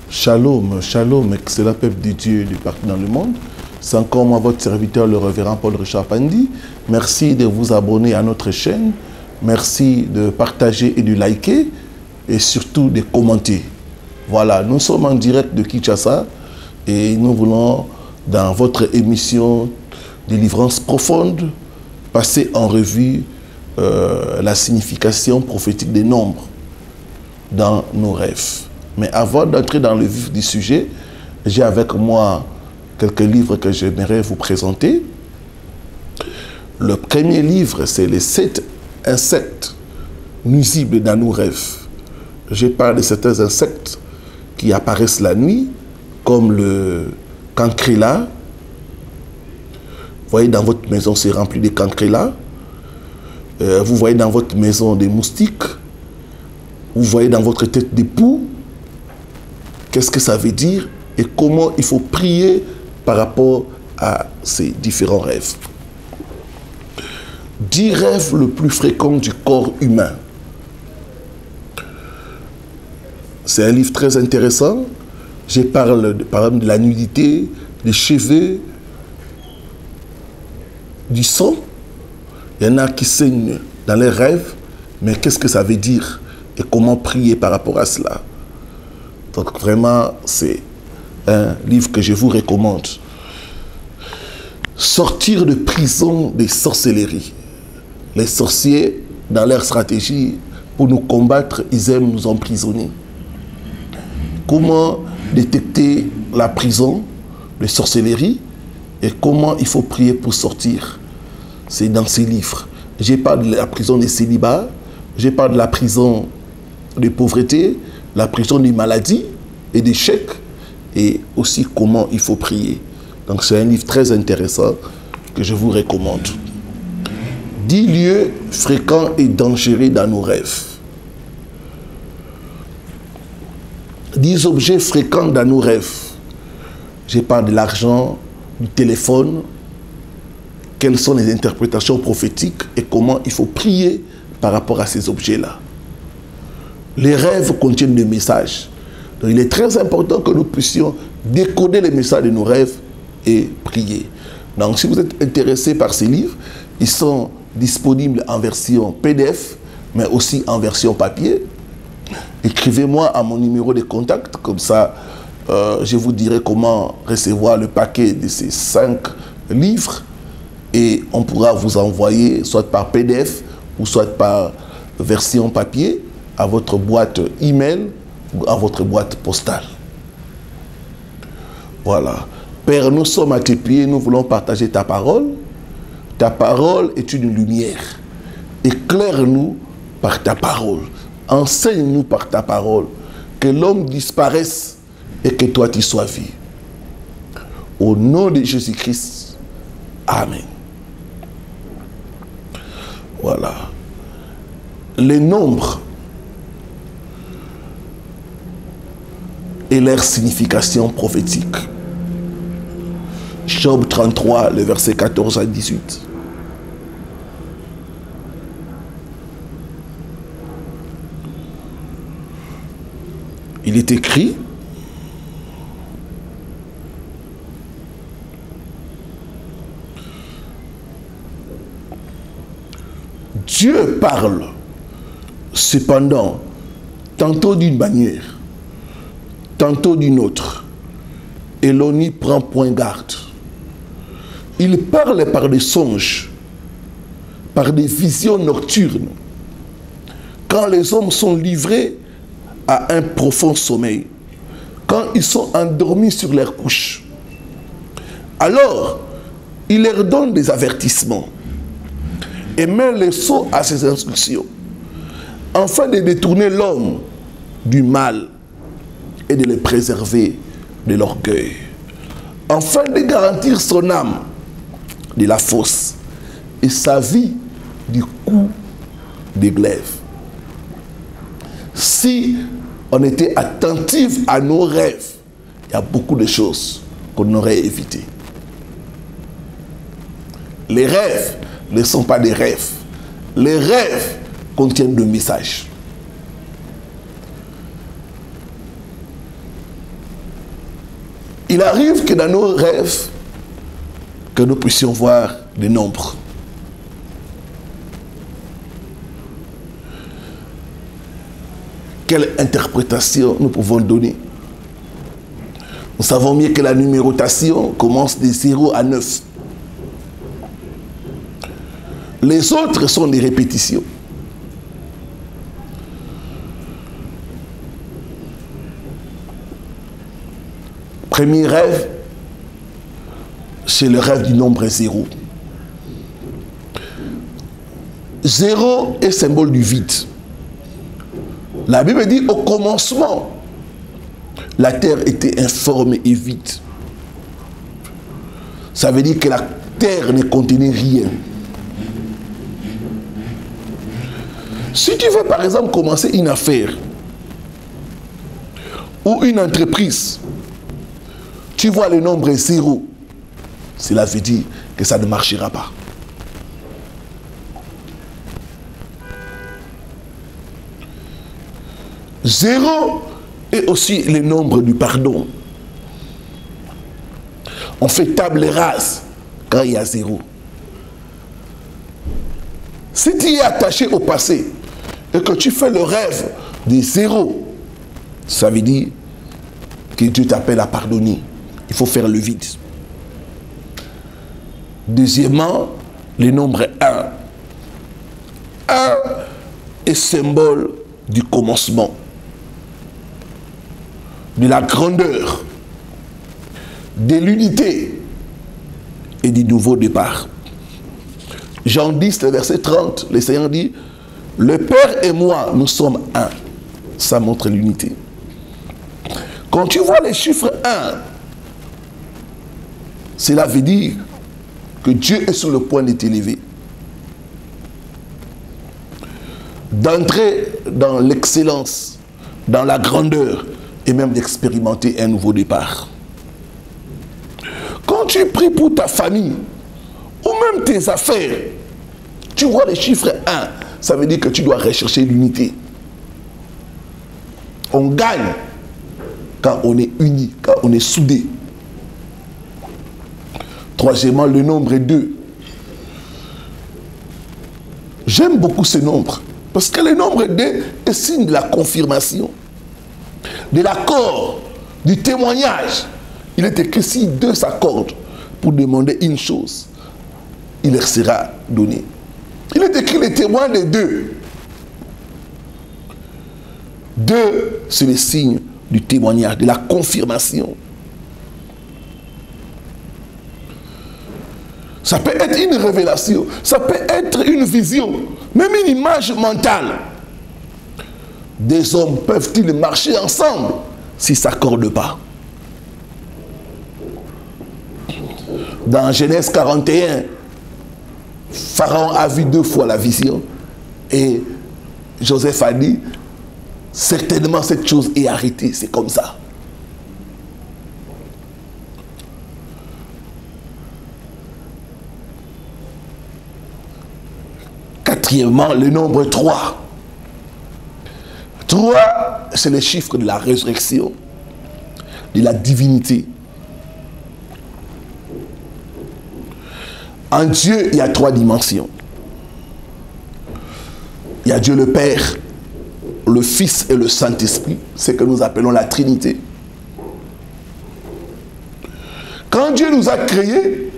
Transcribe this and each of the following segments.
Shalom, shalom, excellent peuple de Dieu du partout dans le monde. C'est encore moi, votre serviteur, le révérend Paul-Richard Pandi. Merci de vous abonner à notre chaîne. Merci de partager et de liker. Et surtout de commenter. Voilà, nous sommes en direct de Kinshasa. Et nous voulons, dans votre émission Délivrance profonde, passer en revue la signification prophétique des nombres dans nos rêves. Mais avant d'entrer dans le vif du sujet, j'ai avec moi quelques livres que j'aimerais vous présenter. Le premier livre, c'est les 7 insectes nuisibles dans nos rêves. Je parle de certains insectes qui apparaissent la nuit, comme le cancréla. Vous voyez, dans votre maison, c'est rempli de cancréla. Vous voyez dans votre maison des moustiques. Vous voyez dans votre tête des poux. Qu'est-ce que ça veut dire et comment il faut prier par rapport à ces différents rêves. 10 rêves le plus fréquents du corps humain. C'est un livre très intéressant. Je parle par exemple de la nudité, des cheveux, du sang. Il y en a qui saignent dans les rêves, mais qu'est-ce que ça veut dire et comment prier par rapport à cela. Donc vraiment, c'est un livre que je vous recommande. Sortir de prison des sorcelleries. Les sorciers, dans leur stratégie, pour nous combattre, ils aiment nous emprisonner. Comment détecter la prison de sorcellerie et comment il faut prier pour sortir. C'est dans ces livres. J'ai parlé de la prison des célibats, j'ai parlé de la prison de pauvreté, la prison des maladies et des chèques, et aussi comment il faut prier. Donc c'est un livre très intéressant que je vous recommande. 10 lieux fréquents et dangereux dans nos rêves. 10 objets fréquents dans nos rêves. Je parle de l'argent, du téléphone, quelles sont les interprétations prophétiques et comment il faut prier par rapport à ces objets-là. Les rêves contiennent des messages. Donc il est très important que nous puissions décoder les messages de nos rêves et prier. Donc si vous êtes intéressé par ces livres, ils sont disponibles en version PDF, mais aussi en version papier. Écrivez-moi à mon numéro de contact, comme ça je vous dirai comment recevoir le paquet de ces 5 livres et on pourra vous envoyer soit par PDF ou soit par version papier à votre boîte email ou à votre boîte postale. Voilà. Père, nous sommes à tes pieds, nous voulons partager ta parole. Ta parole est une lumière. Éclaire-nous par ta parole. Enseigne-nous par ta parole. Que l'homme disparaisse et que toi tu sois vu. Au nom de Jésus-Christ. Amen. Voilà. Les nombres et leur signification prophétique. Job 33, le verset 14 à 18. Il est écrit: Dieu parle, cependant, tantôt d'une manière, tantôt d'une autre, et l'on n'y prend point garde. Il parle par des songes, par des visions nocturnes, quand les hommes sont livrés à un profond sommeil, quand ils sont endormis sur leurs couches. Alors, il leur donne des avertissements et met les sots à ses instructions, afin de détourner l'homme du mal et de le préserver de l'orgueil, afin de garantir son âme de la fosse et sa vie du coup des glaives. Si on était attentif à nos rêves, il y a beaucoup de choses qu'on aurait évitées. Les rêves ne sont pas des rêves. Les rêves contiennent des messages. Il arrive que dans nos rêves, que nous puissions voir des nombres. Quelle interprétation nous pouvons donner? Nous savons mieux que la numérotation commence de 0 à 9. Les autres sont des répétitions. Premier rêve, c'est le rêve du nombre 0. 0 est symbole du vide. La Bible dit au commencement, la terre était informe et vide. Ça veut dire que la terre ne contenait rien. Si tu veux par exemple commencer une affaire ou une entreprise, tu vois le nombre 0, cela veut dire que ça ne marchera pas. Zéro est aussi le nombre du pardon. On fait table rase quand il y a 0. Si tu es attaché au passé et que tu fais le rêve des 0, ça veut dire que Dieu t'appelle à pardonner. Il faut faire le vide. Deuxièmement, le nombre 1. 1 est symbole du commencement, de la grandeur, de l'unité et du nouveau départ. Jean 10, le verset 30, le Seigneur dit, « Le Père et moi, nous sommes un. » Ça montre l'unité. Quand tu vois les chiffres 1, cela veut dire que Dieu est sur le point de t'élever, d'entrer dans l'excellence, dans la grandeur et même d'expérimenter un nouveau départ. Quand tu pries pour ta famille ou même tes affaires, tu vois les chiffres 1, ça veut dire que tu dois rechercher l'unité. On gagne quand on est unis, quand on est soudés. Troisièmement, le nombre 2. J'aime beaucoup ce nombre, parce que le nombre 2 est signe de la confirmation, de l'accord, du témoignage. Il est écrit, si deux s'accordent pour demander une chose, il leur sera donné. Il est écrit les témoins des deux. 2, c'est le signe du témoignage, de la confirmation. Ça peut être une révélation, ça peut être une vision, même une image mentale. Des hommes peuvent-ils marcher ensemble s'ils ne s'accordent pas? Dans Genèse 41, Pharaon a vu 2 fois la vision et Joseph a dit, certainement cette chose est arrêtée, c'est comme ça. Quatrièmement, le nombre 3. 3, c'est le chiffre de la résurrection, de la divinité. En Dieu, il y a 3 dimensions. Il y a Dieu le Père, le Fils et le Saint-Esprit, ce que nous appelons la Trinité. Quand Dieu nous a créés,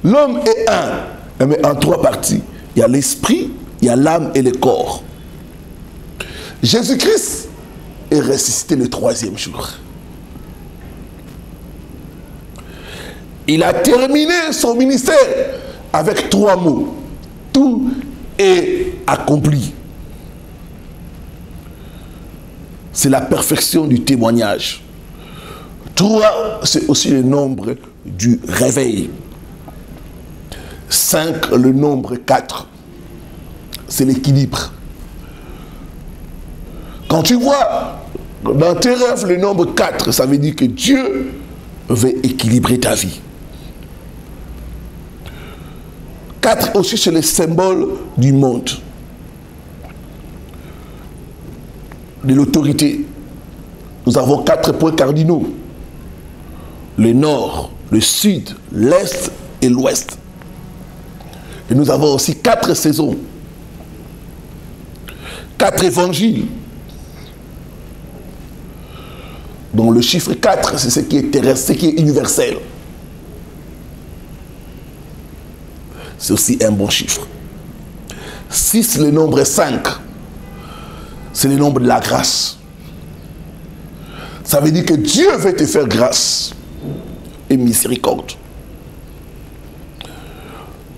l'homme est un, mais en 3 parties. Il y a l'esprit, il y a l'âme et le corps. Jésus-Christ est ressuscité le 3e jour. Il a terminé son ministère avec 3 mots. Tout est accompli. C'est la perfection du témoignage. 3, c'est aussi le nombre du réveil. 5, le nombre 4, c'est l'équilibre. Quand tu vois dans tes rêves le nombre 4, ça veut dire que Dieu veut équilibrer ta vie. 4 aussi, c'est le symbole du monde, de l'autorité. Nous avons 4 points cardinaux. le nord, le sud, l'est et l'ouest. Et nous avons aussi 4 saisons, 4 évangiles, dont le chiffre 4, c'est ce qui est terrestre, ce qui est universel. C'est aussi un bon chiffre. 6, le nombre 5, c'est le nombre de la grâce. Ça veut dire que Dieu veut te faire grâce et miséricorde.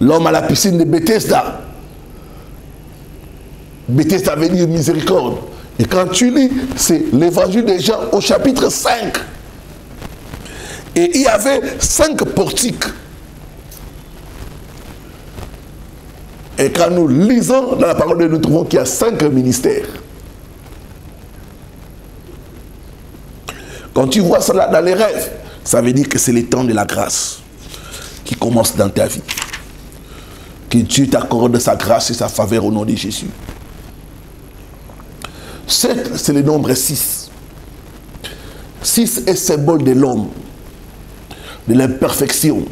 L'homme à la piscine de Bethesda. Bethesda veut dire miséricorde. Et quand tu lis, c'est l'évangile de Jean au chapitre 5. Et il y avait 5 portiques. Et quand nous lisons dans la parole de Dieu, nous trouvons qu'il y a 5 ministères. Quand tu vois cela dans les rêves, ça veut dire que c'est le temps de la grâce qui commence dans ta vie. Que Dieu t'accorde sa grâce et sa faveur au nom de Jésus. 7, c'est le nombre 6. 6 est symbole de l'homme, de l'imperfection.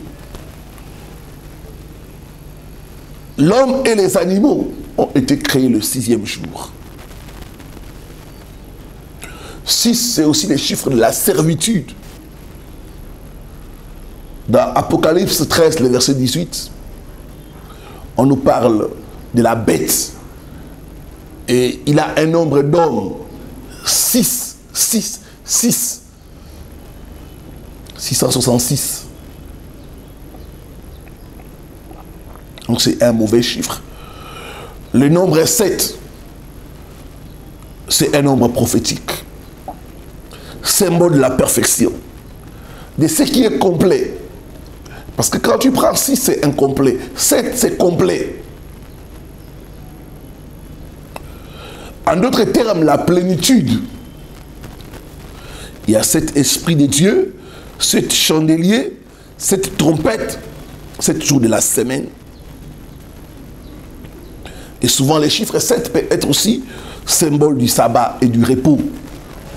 L'homme et les animaux ont été créés le 6e jour. 6, c'est aussi les chiffres de la servitude. Dans Apocalypse 13, le verset 18, on nous parle de la bête. Et il a un nombre d'hommes. 6, 6, 6. 666. Donc c'est un mauvais chiffre. Le nombre 7, c'est un nombre prophétique. Symbole de la perfection. De ce qui est complet. Parce que quand tu prends 6, c'est incomplet. 7, c'est complet. En d'autres termes, la plénitude. Il y a cet esprit de Dieu, cet chandelier, cette trompette, 7 jours de la semaine. Et souvent, les chiffres 7 peuvent être aussi symbole du sabbat et du repos.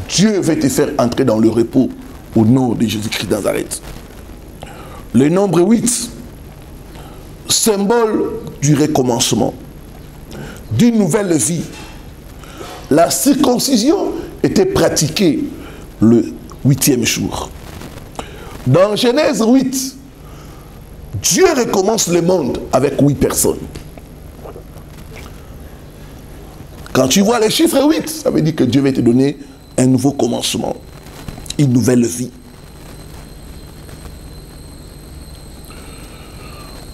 Dieu veut te faire entrer dans le repos au nom de Jésus-Christ de Nazareth. Le nombre 8, symbole du recommencement, d'une nouvelle vie. La circoncision était pratiquée le 8e jour. Dans Genèse 8, Dieu recommence le monde avec 8 personnes. Quand tu vois les chiffres 8, ça veut dire que Dieu va te donner un nouveau commencement, une nouvelle vie.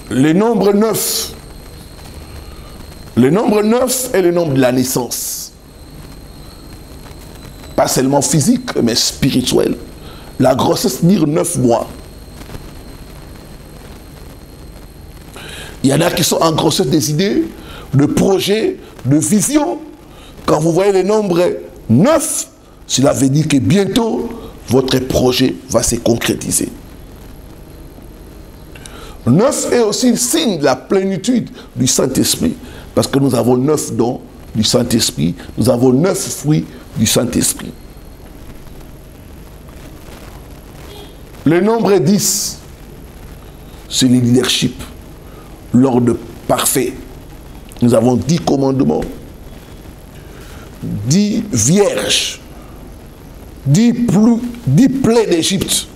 Le nombre 9. Le nombre 9 est le nombre de la naissance. Pas seulement physique, mais spirituel. La grossesse dure 9 mois. Il y en a qui sont en grossesse des idées, de projets, de visions. Quand vous voyez le nombre 9, cela veut dire que bientôt, votre projet va se concrétiser. 9 est aussi le signe de la plénitude du Saint-Esprit. Parce que nous avons 9 dons du Saint-Esprit. Nous avons 9 fruits du Saint-Esprit. Le nombre 10, c'est le leadership. L'ordre parfait. Nous avons 10 commandements. 10 vierges. 10 plaies d'Égypte.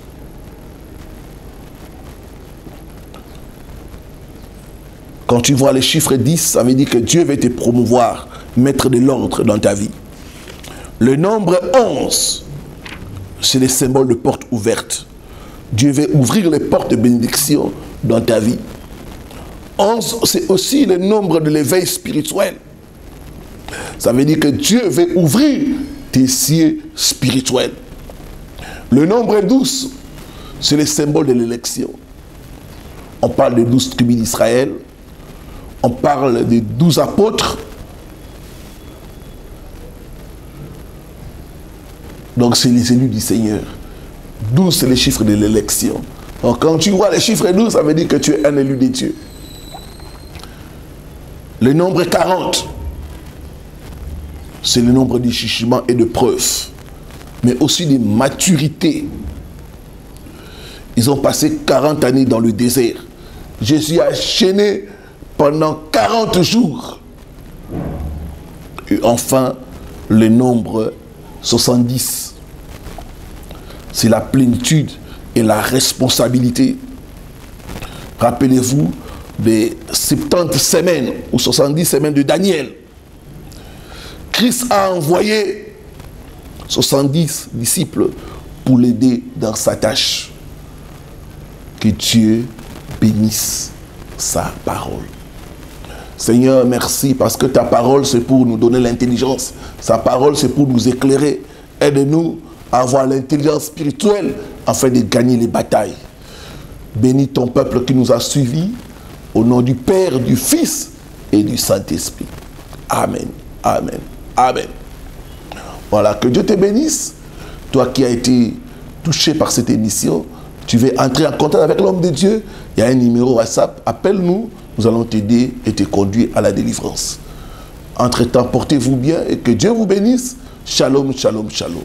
Quand tu vois les chiffres 10, ça veut dire que Dieu veut te promouvoir, mettre de l'ordre dans ta vie. Le nombre 11, c'est le symbole de porte ouverte. Dieu veut ouvrir les portes de bénédiction dans ta vie. 11, c'est aussi le nombre de l'éveil spirituel. Ça veut dire que Dieu veut ouvrir tes cieux spirituels. Le nombre 12, c'est le symbole de l'élection. On parle des 12 tribus d'Israël. On parle des 12 apôtres. Donc c'est les élus du Seigneur. 12, c'est les chiffres de l'élection. Donc quand tu vois les chiffres 12, ça veut dire que tu es un élu de Dieu. Le nombre 40, c'est le nombre de jugements et de preuves, mais aussi de maturité. Ils ont passé 40 années dans le désert. Jésus a chaîné pendant 40 jours. Et enfin, le nombre 70. C'est la plénitude et la responsabilité. Rappelez-vous des 70 semaines ou 70 semaines de Daniel. Christ a envoyé 70 disciples pour l'aider dans sa tâche. Que Dieu bénisse sa parole. Seigneur, merci parce que ta parole c'est pour nous donner l'intelligence. Sa parole c'est pour nous éclairer. Aide-nous à avoir l'intelligence spirituelle afin de gagner les batailles. Bénis ton peuple qui nous a suivis. Au nom du Père, du Fils et du Saint-Esprit. Amen. Amen. Amen. Voilà, que Dieu te bénisse. Toi qui as été touché par cette émission, tu veux entrer en contact avec l'homme de Dieu, il y a un numéro WhatsApp, appelle-nous, nous allons t'aider et te conduire à la délivrance. Entre-temps, portez-vous bien et que Dieu vous bénisse. Shalom, shalom, shalom.